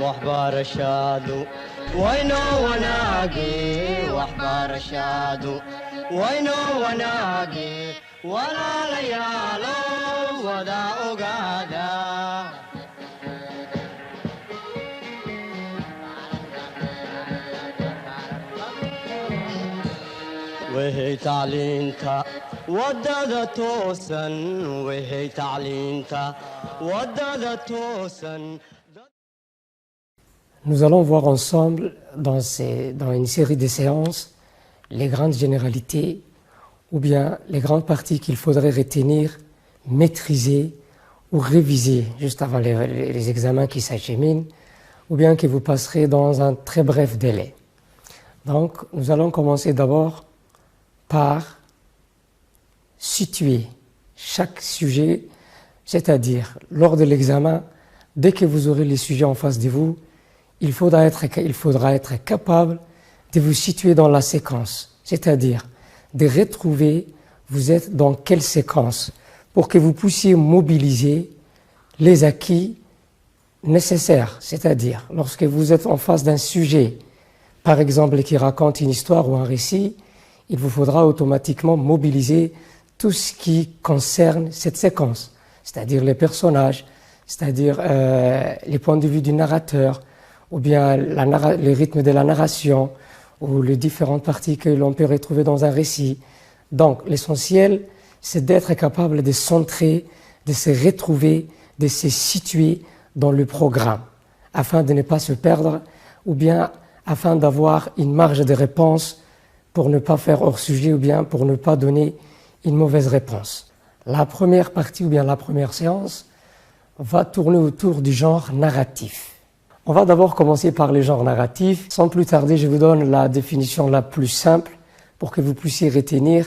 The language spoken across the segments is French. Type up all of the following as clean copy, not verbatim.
waxbarashadu waynoo wanaagi waxbarashadu waynoo wanaagi walaalayaalo wada ogaada وهي تعلينتا ودادا توسن وهي تعلينتا ودادا توسن. Nous allons voir ensemble dans une série de séances les grandes généralités ou bien les grandes parties qu'il faudrait retenir, maîtriser ou réviser juste avant les examens qui s'acheminent ou bien que vous passerez dans un très bref délai. Donc nous allons commencer d'abord par situer chaque sujet, c'est-à-dire lors de l'examen, dès que vous aurez les sujets en face de vous, il faudra être capable de vous situer dans la séquence, c'est-à-dire de retrouver vous êtes dans quelle séquence pour que vous puissiez mobiliser les acquis nécessaires, c'est-à-dire lorsque vous êtes en face d'un sujet, par exemple qui raconte une histoire ou un récit, il vous faudra automatiquement mobiliser tout ce qui concerne cette séquence, c'est-à-dire les personnages, c'est-à-dire les points de vue du narrateur, ou bien le rythme de la narration, ou les différentes parties que l'on peut retrouver dans un récit. Donc l'essentiel, c'est d'être capable de centrer, de se retrouver, de se situer dans le programme, afin de ne pas se perdre, ou bien afin d'avoir une marge de réponse pour ne pas faire hors sujet, ou bien pour ne pas donner une mauvaise réponse. La première partie, ou bien la première séance, va tourner autour du genre narratif. On va d'abord commencer par les genres narratifs. Sans plus tarder, je vous donne la définition la plus simple pour que vous puissiez retenir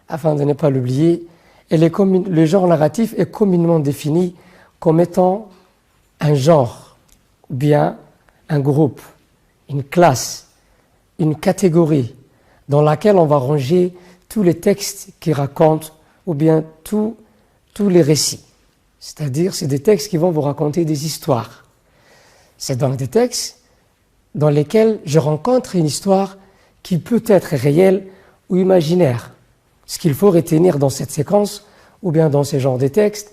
afin de ne pas l'oublier. Et le genre narratif est communément défini comme étant un genre, ou bien un groupe, une classe, une catégorie dans laquelle on va ranger tous les textes qui racontent ou bien tous les récits. C'est-à-dire, c'est des textes qui vont vous raconter des histoires. C'est donc des textes dans lesquels je rencontre une histoire qui peut être réelle ou imaginaire. Ce qu'il faut retenir dans cette séquence ou bien dans ce genre de textes,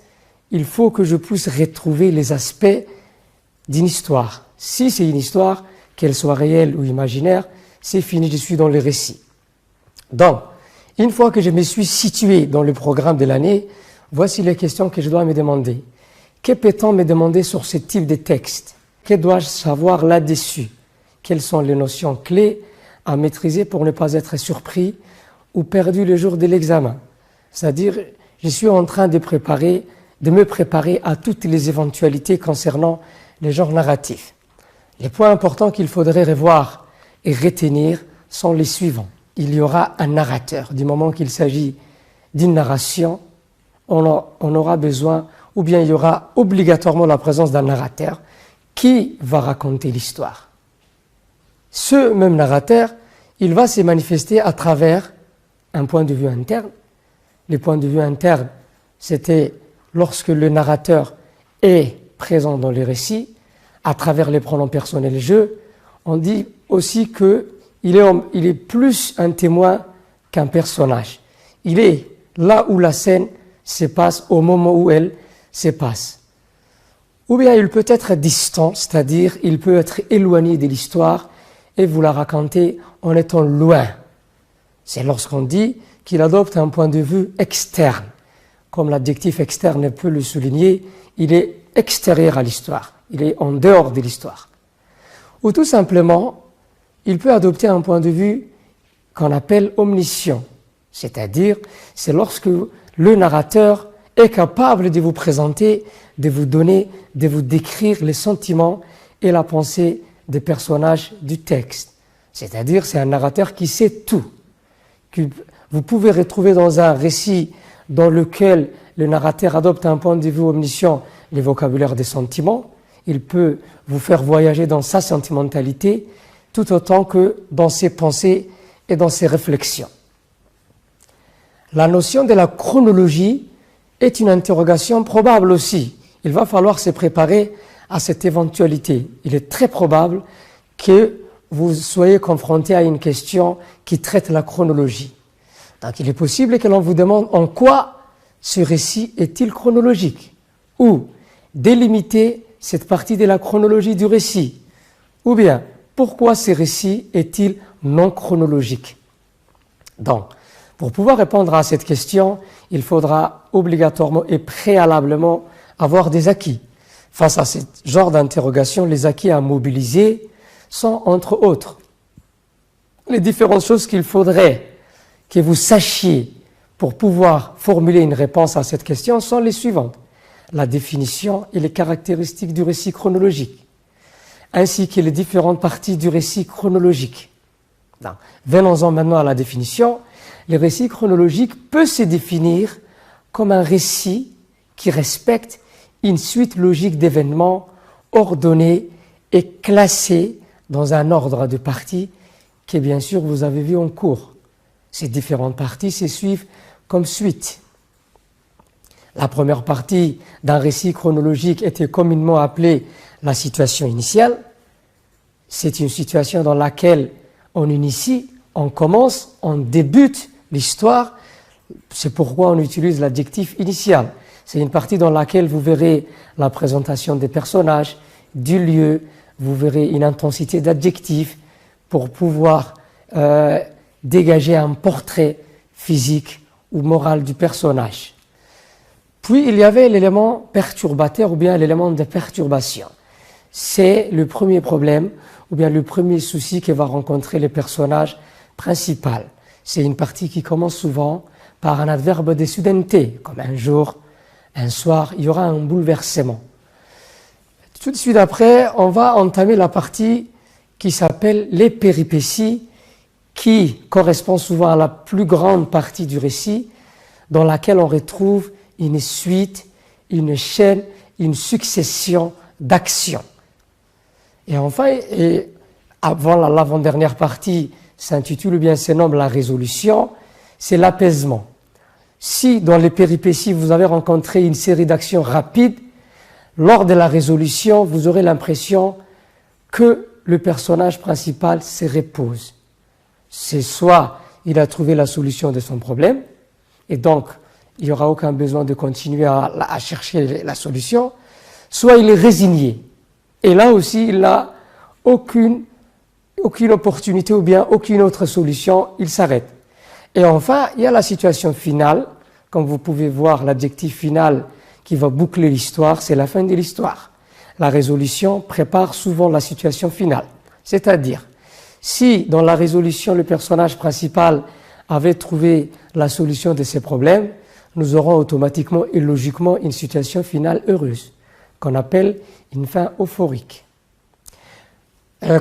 il faut que je puisse retrouver les aspects d'une histoire. Si c'est une histoire, qu'elle soit réelle ou imaginaire, c'est fini, je suis dans le récit. Donc, une fois que je me suis situé dans le programme de l'année, voici les questions que je dois me demander. Que peut-on me demander sur ce type de texte? Que dois-je savoir là-dessus? Quelles sont les notions clés à maîtriser pour ne pas être surpris ou perdu le jour de l'examen? C'est-à-dire, je suis en train de me préparer à toutes les éventualités concernant les genres narratifs. Les points importants qu'il faudrait revoir et retenir sont les suivants. Il y aura un narrateur. Du moment qu'il s'agit d'une narration, on aura besoin, ou bien il y aura obligatoirement la présence d'un narrateur qui va raconter l'histoire. Ce même narrateur, il va se manifester à travers un point de vue interne. Les points de vue internes, c'était lorsque le narrateur est présent dans le récit, à travers les pronoms personnels je. On dit aussi qu'il est plus un témoin qu'un personnage. Il est là où la scène se passe, au moment où elle se passe. Ou bien il peut être distant, c'est-à-dire il peut être éloigné de l'histoire et vous la raconter en étant loin. C'est lorsqu'on dit qu'il adopte un point de vue externe. Comme l'adjectif externe peut le souligner, il est extérieur à l'histoire, il est en dehors de l'histoire. Ou tout simplement, il peut adopter un point de vue qu'on appelle omniscient, c'est-à-dire c'est lorsque le narrateur est capable de vous présenter, de vous donner, de vous décrire les sentiments et la pensée des personnages du texte. C'est-à-dire c'est un narrateur qui sait tout. Vous pouvez retrouver dans un récit dans lequel le narrateur adopte un point de vue omniscient le vocabulaire des sentiments. Il peut vous faire voyager dans sa sentimentalité tout autant que dans ses pensées et dans ses réflexions. La notion de la chronologie est une interrogation probable aussi. Il va falloir se préparer à cette éventualité, il est très probable que vous soyez confronté à une question qui traite la chronologie. Donc il est possible que l'on vous demande en quoi ce récit est-il chronologique, ou délimiter cette partie de la chronologie du récit, ou bien pourquoi ce récit est-il non chronologique. Donc, pour pouvoir répondre à cette question, il faudra obligatoirement et préalablement avoir des acquis. Face à ce genre d'interrogation, les acquis à mobiliser sont, entre autres, les différentes choses qu'il faudrait que vous sachiez pour pouvoir formuler une réponse à cette question sont les suivantes. La définition et les caractéristiques du récit chronologique, ainsi que les différentes parties du récit chronologique. Venons-en maintenant à la définition. Le récit chronologique peut se définir comme un récit qui respecte une suite logique d'événements ordonnés et classés dans un ordre de parties que bien sûr vous avez vu en cours. Ces différentes parties se suivent comme suite. La première partie d'un récit chronologique était communément appelée la situation initiale. C'est une situation dans laquelle on initie, on commence, on débute l'histoire. C'est pourquoi on utilise l'adjectif initial. C'est une partie dans laquelle vous verrez la présentation des personnages, du lieu, vous verrez une intensité d'adjectifs pour pouvoir dégager un portrait physique ou moral du personnage. Puis il y avait l'élément perturbateur ou bien l'élément de perturbation. C'est le premier problème ou bien le premier souci que va rencontrer le personnage principal. C'est une partie qui commence souvent par un adverbe de soudaineté, comme un jour, un soir, il y aura un bouleversement. Tout de suite après, on va entamer la partie qui s'appelle les péripéties, qui correspond souvent à la plus grande partie du récit, dans laquelle on retrouve une suite, une chaîne, une succession d'actions. Et enfin, avant l'avant-dernière partie s'intitule ou bien se nomme la résolution, c'est l'apaisement. Si dans les péripéties vous avez rencontré une série d'actions rapides, lors de la résolution, vous aurez l'impression que le personnage principal se repose. C'est soit il a trouvé la solution de son problème, et donc il n'y aura aucun besoin de continuer à chercher la solution, soit il est résigné. Et là aussi, il n'a aucune opportunité ou bien aucune autre solution, il s'arrête. Et enfin, il y a la situation finale. Comme vous pouvez voir, l'adjectif final qui va boucler l'histoire, c'est la fin de l'histoire. La résolution prépare souvent la situation finale. C'est-à-dire, si dans la résolution, le personnage principal avait trouvé la solution de ses problèmes, nous aurons automatiquement et logiquement une situation finale heureuse, qu'on appelle une fin euphorique.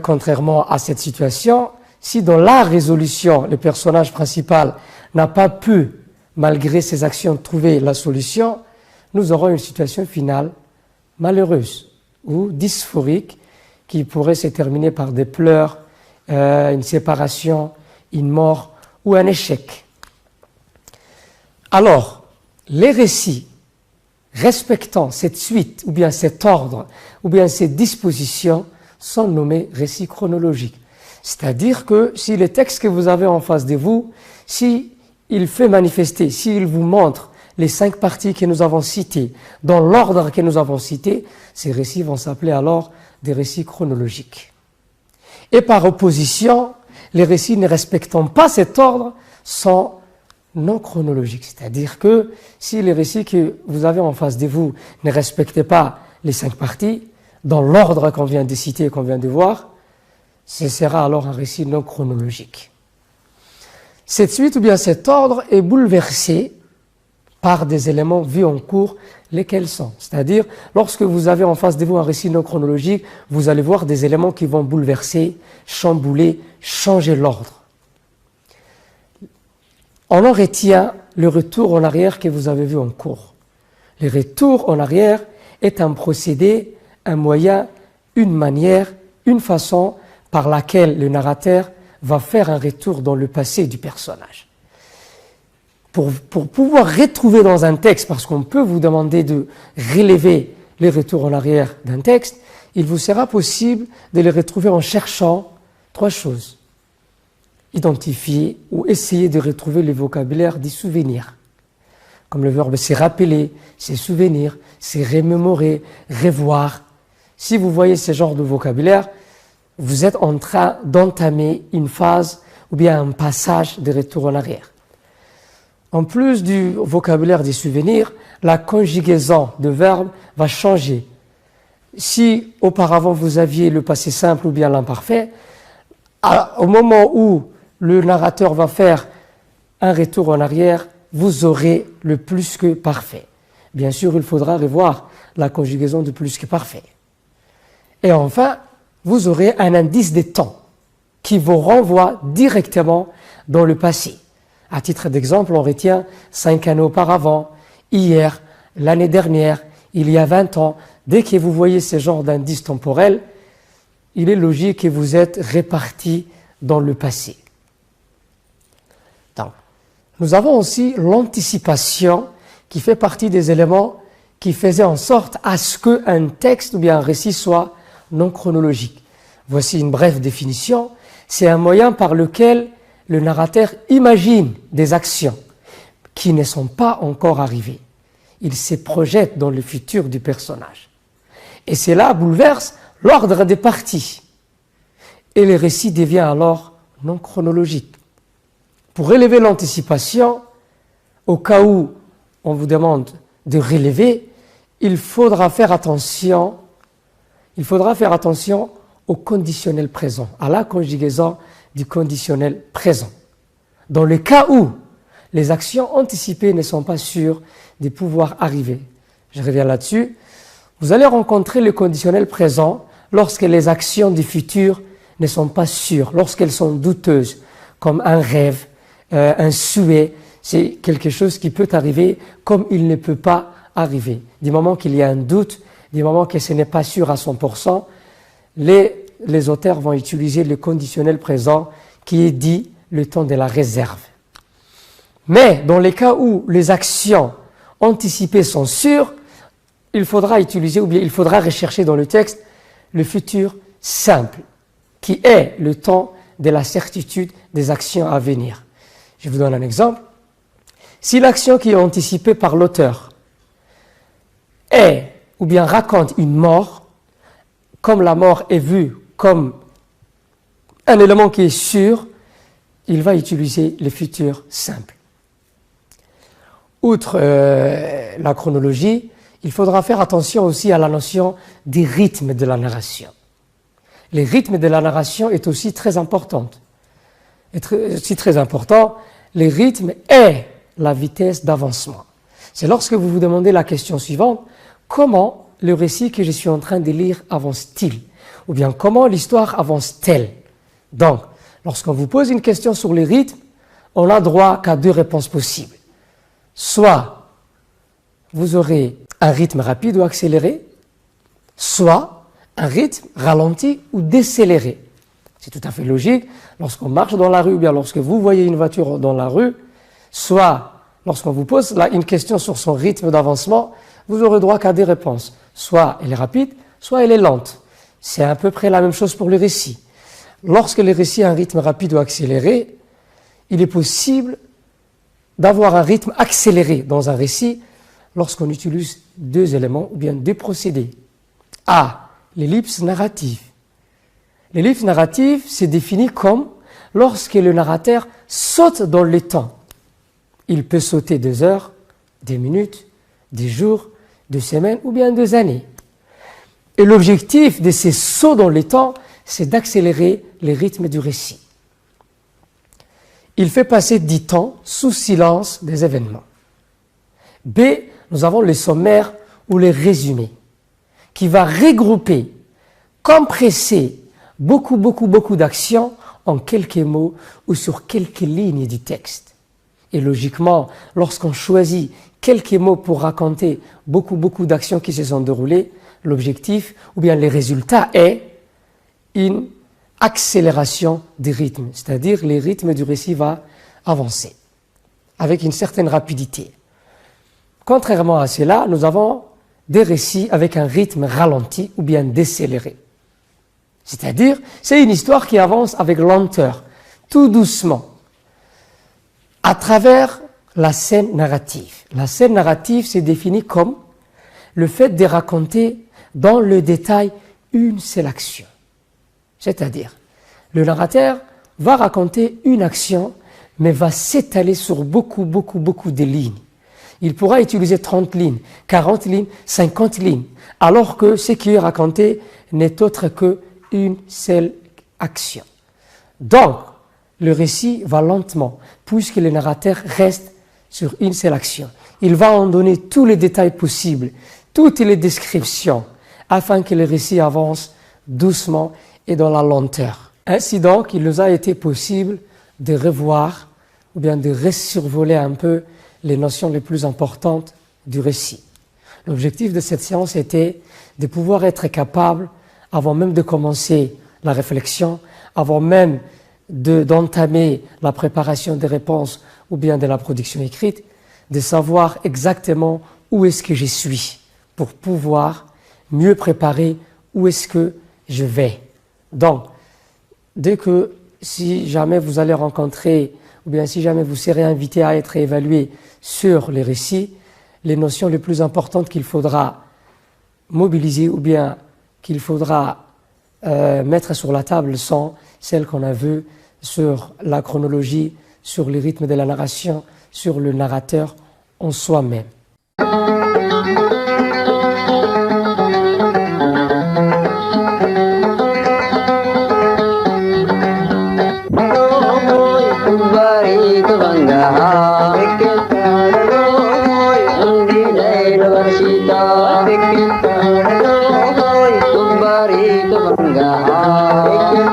Contrairement à cette situation, si dans la résolution, le personnage principal n'a pas pu, malgré ses actions, trouver la solution, nous aurons une situation finale malheureuse ou dysphorique qui pourrait se terminer par des pleurs, une séparation, une mort ou un échec. Alors, les récits respectant cette suite ou bien cet ordre ou bien cette disposition sont nommés récits chronologiques. C'est-à-dire que si le texte que vous avez en face de vous, s'il fait manifester, s'il vous montre les 5 parties que nous avons citées, dans l'ordre que nous avons cité, ces récits vont s'appeler alors des récits chronologiques. Et par opposition, les récits ne respectant pas cet ordre sont non chronologiques. C'est-à-dire que si les récits que vous avez en face de vous ne respectent pas les 5 parties, dans l'ordre qu'on vient de citer et qu'on vient de voir, ce sera alors un récit non chronologique. Cette suite ou bien cet ordre est bouleversé par des éléments vus en cours, lesquels sont. C'est-à-dire, lorsque vous avez en face de vous un récit non chronologique, vous allez voir des éléments qui vont bouleverser, chambouler, changer l'ordre. On en retient le retour en arrière que vous avez vu en cours. Le retour en arrière est un procédé, un moyen, une manière, une façon par laquelle le narrateur va faire un retour dans le passé du personnage. Pour pouvoir retrouver dans un texte, parce qu'on peut vous demander de relever les retours en arrière d'un texte, il vous sera possible de les retrouver en cherchant 3 choses. Identifier ou essayer de retrouver le vocabulaire des souvenirs. Comme le verbe se rappeler, se souvenir, se remémorer, revoir. Si vous voyez ce genre de vocabulaire, vous êtes en train d'entamer une phase ou bien un passage de retour en arrière. En plus du vocabulaire des souvenirs, la conjugaison de verbes va changer. Si auparavant vous aviez le passé simple ou bien l'imparfait, au moment où le narrateur va faire un retour en arrière, vous aurez le plus que parfait. Bien sûr, il faudra revoir la conjugaison de plus que parfait. Et enfin, vous aurez un indice de temps qui vous renvoie directement dans le passé. À titre d'exemple, on retient 5 années auparavant, hier, l'année dernière, il y a 20 ans. Dès que vous voyez ce genre d'indice temporel, il est logique que vous êtes répartis dans le passé. Donc, nous avons aussi l'anticipation qui fait partie des éléments qui faisaient en sorte à ce qu'un texte ou bien un récit soit non chronologique. Voici une brève définition. C'est un moyen par lequel le narrateur imagine des actions qui ne sont pas encore arrivées. Il se projette dans le futur du personnage. Et cela bouleverse l'ordre des parties. Et le récit devient alors non chronologique. Pour relever l'anticipation, au cas où on vous demande de relever, il faudra faire attention au conditionnel présent, à la conjugaison du conditionnel présent. Dans le cas où les actions anticipées ne sont pas sûres de pouvoir arriver. Je reviens là-dessus. Vous allez rencontrer le conditionnel présent lorsque les actions du futur ne sont pas sûres, lorsqu'elles sont douteuses, comme un rêve, un souhait. C'est quelque chose qui peut arriver comme il ne peut pas arriver. Du moment qu'il y a un doute, du moment que ce n'est pas sûr à 100%, les auteurs vont utiliser le conditionnel présent qui est dit le temps de la réserve. Mais dans les cas où les actions anticipées sont sûres, il faudra utiliser ou bien il faudra rechercher dans le texte le futur simple, qui est le temps de la certitude des actions à venir. Je vous donne un exemple. Si l'action qui est anticipée par l'auteur est ou bien raconte une mort, comme la mort est vue comme un élément qui est sûr, il va utiliser le futur simple. Outre la chronologie, il faudra faire attention aussi à la notion des rythmes de la narration. Les rythmes de la narration est aussi très importante. Très important, les rythmes et la vitesse d'avancement. C'est lorsque vous vous demandez la question suivante, comment le récit que je suis en train de lire avance-t-il? Ou bien comment l'histoire avance-t-elle? Donc, lorsqu'on vous pose une question sur les rythmes, on n'a droit qu'à 2 réponses possibles. Soit vous aurez un rythme rapide ou accéléré, soit un rythme ralenti ou décéléré. C'est tout à fait logique. Lorsqu'on marche dans la rue ou bien lorsque vous voyez une voiture dans la rue, soit lorsqu'on vous pose une question sur son rythme d'avancement, vous aurez droit qu'à 2 réponses. Soit elle est rapide, soit elle est lente. C'est à peu près la même chose pour le récit. Lorsque le récit a un rythme rapide ou accéléré, il est possible d'avoir un rythme accéléré dans un récit lorsqu'on utilise 2 éléments ou bien 2 procédés. A. L'ellipse narrative. L'ellipse narrative se définit comme lorsque le narrateur saute dans le temps. Il peut sauter 2 heures, des minutes, des jours, 2 semaines ou bien 2 années. Et l'objectif de ces sauts dans le temps, c'est d'accélérer les rythmes du récit. Il fait passer du temps sous silence des événements. B, nous avons le sommaire ou le résumé, qui va regrouper, compresser beaucoup d'actions en quelques mots ou sur quelques lignes du texte. Et logiquement, lorsqu'on choisit quelques mots pour raconter beaucoup d'actions qui se sont déroulées, l'objectif ou bien le résultat est une accélération des rythmes, c'est-à-dire le rythme du récit va avancer avec une certaine rapidité. Contrairement à cela, nous avons des récits avec un rythme ralenti ou bien décéléré. C'est-à-dire, c'est une histoire qui avance avec lenteur, tout doucement, à travers la scène narrative. La scène narrative, c'est défini comme le fait de raconter dans le détail une seule action. C'est-à-dire, le narrateur va raconter une action, mais va s'étaler sur beaucoup de lignes. Il pourra utiliser 30 lignes, 40 lignes, 50 lignes, alors que ce qui est raconté n'est autre qu'une seule action. Donc, le récit va lentement, puisque le narrateur reste sur une seule action. Il va en donner tous les détails possibles, toutes les descriptions, afin que le récit avance doucement et dans la lenteur. Ainsi donc, il nous a été possible de revoir ou bien de resurvoler un peu les notions les plus importantes du récit. L'objectif de cette séance était de pouvoir être capable, avant même de commencer la réflexion, avant même d'entamer la préparation des réponses ou bien de la production écrite, de savoir exactement où est-ce que je suis pour pouvoir mieux préparer où est-ce que je vais. Donc, dès que si jamais vous allez rencontrer ou bien si jamais vous serez invité à être évalué sur les récits, les notions les plus importantes qu'il faudra mobiliser ou bien qu'il faudra mettre sur la table sont celles qu'on a vues sur la chronologie, sur le rythme de la narration, sur le narrateur en soi-même. Bangga